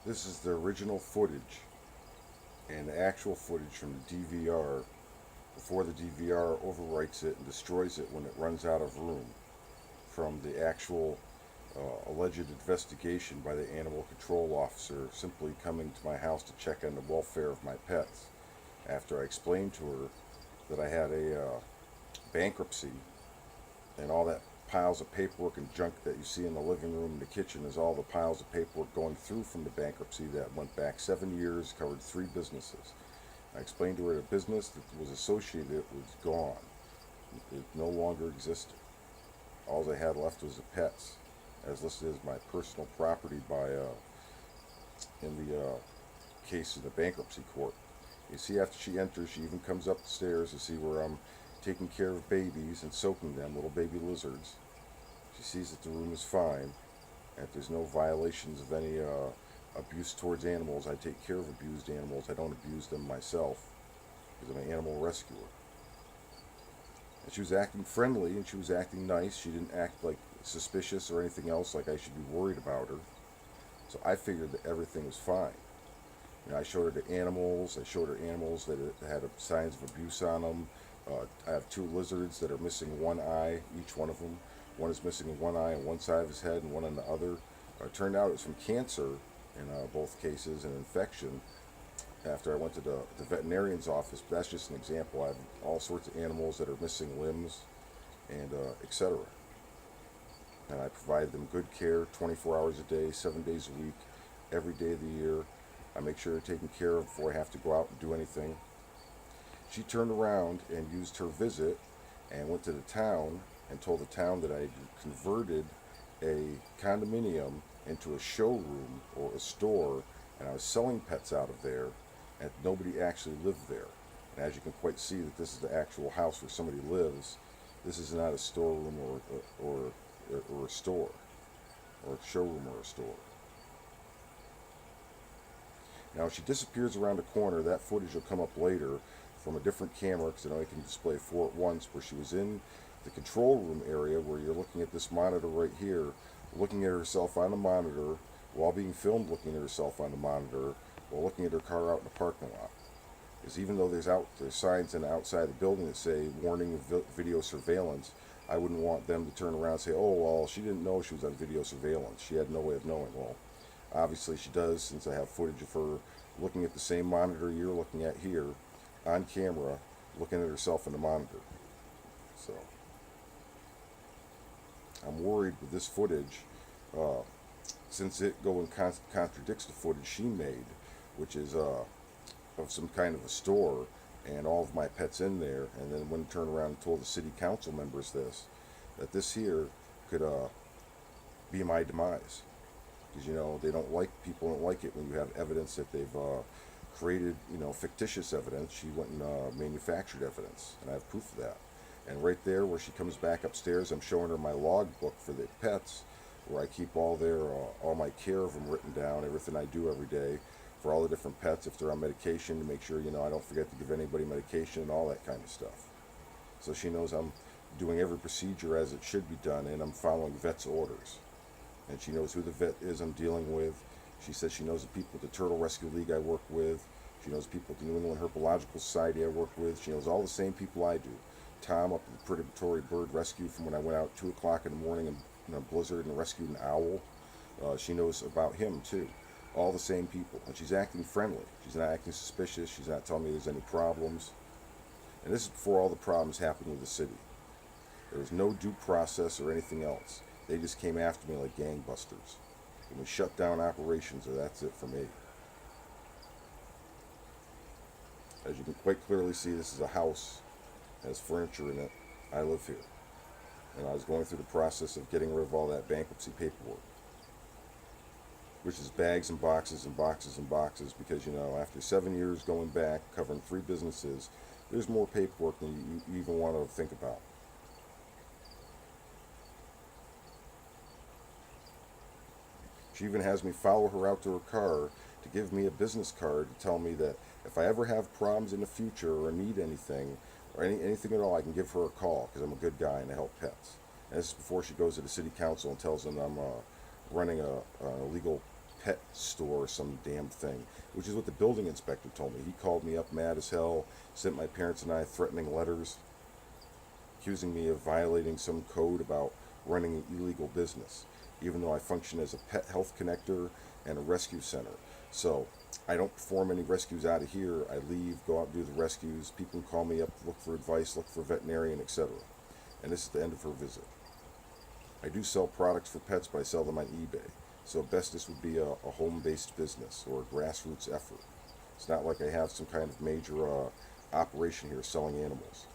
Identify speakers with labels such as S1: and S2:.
S1: This is the original footage and the actual footage from the DVR before the DVR overwrites it and destroys it when it runs out of room from the actual alleged investigation by the animal control officer simply coming to my house to check on the welfare of my pets after I explained to her that I had a bankruptcy and all that piles of paperwork and junk that you see in the living room and the kitchen is all the piles of paperwork going through from the bankruptcy that went back 7 years, covered 3 businesses. I explained to her the business that was associated with it was gone. It no longer existed. All they had left was the pets, as listed as my personal property by in the case of the bankruptcy court. You see, after she enters, she even comes up the stairs to see where I'm taking care of babies and soaking them, little baby lizards. She sees that the room is fine, and if there's no violations of any abuse towards animals. I take care of abused animals. I don't abuse them myself because I'm an animal rescuer. And she was acting friendly and she was acting nice. She didn't act like suspicious or anything else like I should be worried about her. So I figured that everything was fine. I showed her the animals. I showed her animals that had signs of abuse on them. I have 2 lizards that are missing one eye, each one of them. One is missing one eye on one side of his head and one on the other. It turned out it was from cancer in both cases, an infection. After I went to the veterinarian's office, but that's just an example. I have all sorts of animals that are missing limbs and etc. And I provide them good care 24 hours a day, 7 days a week, every day of the year. I make sure they're taken care of before I have to go out and do anything. She turned around and used her visit and went to the town and told the town that I converted a condominium into a showroom or a store, and I was selling pets out of there, and nobody actually lived there. And as you can quite see, that this is the actual house where somebody lives. This is not a storeroom or a store, or a showroom or a store. Now, if she disappears around a corner, that footage will come up later from a different camera, because I know I can display 4 at once, where she was in the control room area where you're looking at this monitor right here, looking at herself on the monitor while being filmed, looking at herself on the monitor while looking at her car out in the parking lot. Because even though there's signs on the outside of the building that say warning of video surveillance, I wouldn't want them to turn around and say, oh, well, she didn't know she was on video surveillance. She had no way of knowing. Well, obviously she does, since I have footage of her looking at the same monitor you're looking at here on camera, looking at herself in the monitor. So I'm worried with this footage, since it contradicts the footage she made, which is of some kind of a store and all of my pets in there, and then when turned around and told the city council members that this here could be my demise. Because they don't like, people don't like it when you have evidence that they've created, fictitious evidence. She went and manufactured evidence, and I have proof of that. And right there, where she comes back upstairs, I'm showing her my log book for the pets, where I keep all my care of them written down, everything I do every day for all the different pets, if they're on medication, to make sure I don't forget to give anybody medication and all that kind of stuff. So she knows I'm doing every procedure as it should be done, and I'm following vet's orders. And she knows who the vet is I'm dealing with. She says she knows the people at the Turtle Rescue League I work with. She knows people at the New England Herpetological Society I work with. She knows all the same people I do. Tom up at the Predatory Bird Rescue from when I went out 2 o'clock in the morning in a blizzard and rescued an owl. She knows about him too. All the same people. And she's acting friendly. She's not acting suspicious. She's not telling me there's any problems. And this is before all the problems happened with the city. There was no due process or anything else. They just came after me like gangbusters. And we shut down operations, or that's it for me. As you can quite clearly see, this is a house. It has furniture in it. I live here. And I was going through the process of getting rid of all that bankruptcy paperwork, which is bags and boxes and boxes and boxes, because after 7 years going back, covering 3 businesses, there's more paperwork than you even want to think about. She even has me follow her out to her car to give me a business card to tell me that if I ever have problems in the future or need anything or anything at all, I can give her a call, because I'm a good guy and I help pets. And this is before she goes to the city council and tells them I'm running an illegal pet store or some damn thing, which is what the building inspector told me. He called me up mad as hell, sent my parents and I threatening letters, accusing me of violating some code about running an illegal business, even though I function as a pet health connector and a rescue center. So I don't perform any rescues out of here. I leave, go out and do the rescues. People call me up, look for advice, look for a veterinarian, etc. And this is the end of her visit. I do sell products for pets, but I sell them on eBay. So best this would be a home-based business or a grassroots effort. It's not like I have some kind of major operation here selling animals.